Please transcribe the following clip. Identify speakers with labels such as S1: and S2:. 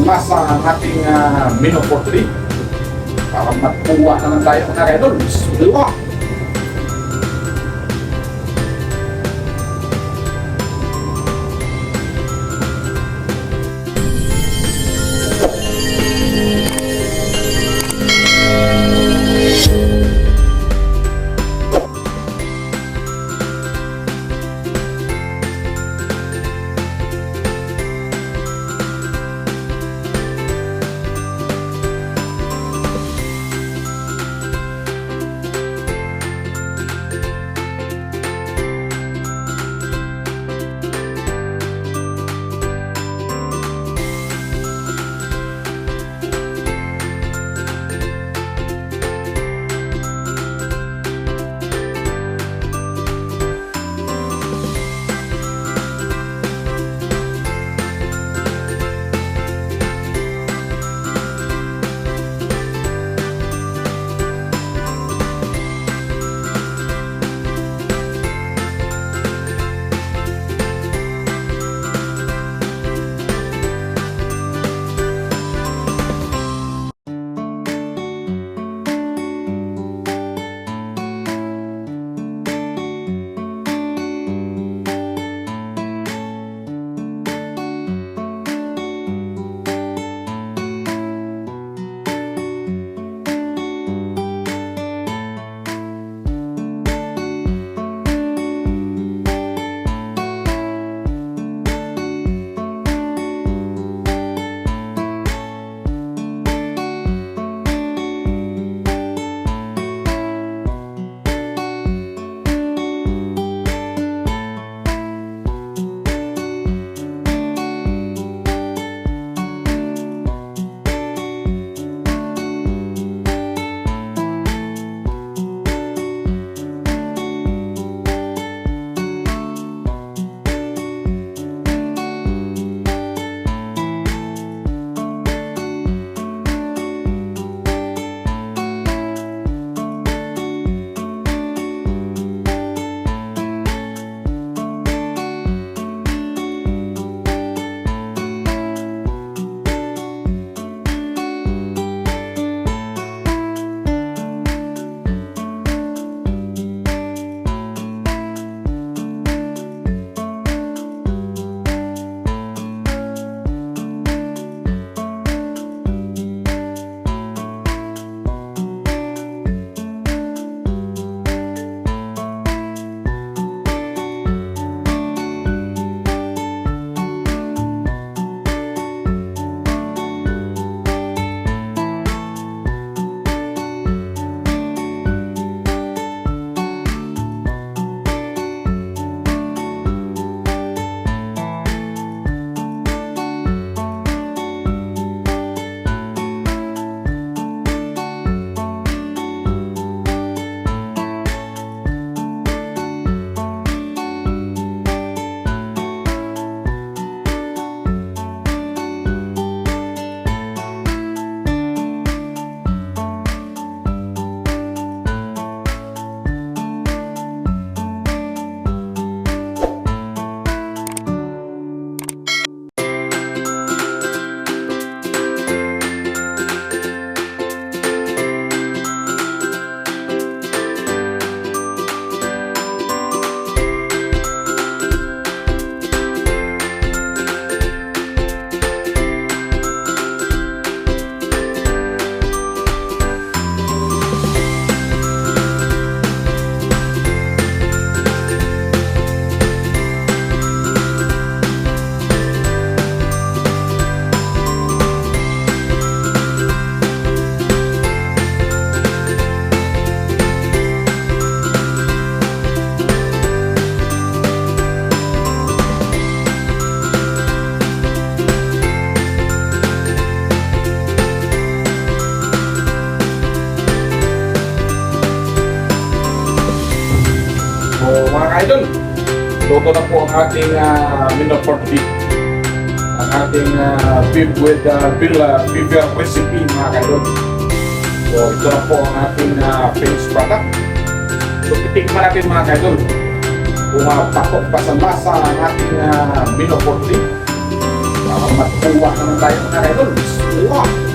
S1: lasa ang ating menu for today. Para magkuha naman tayo mga kaidol. Bismillah!
S2: idol, luto na po ang ating menu for beef. Ang ating beef with beef recipe mga idol. So ito na po ang ating finished product. So titikman natin mga idol kung patok pa sa lasa ang ating menu for beef.
S1: Para matuwa naman tayo mga idol. Bismillah!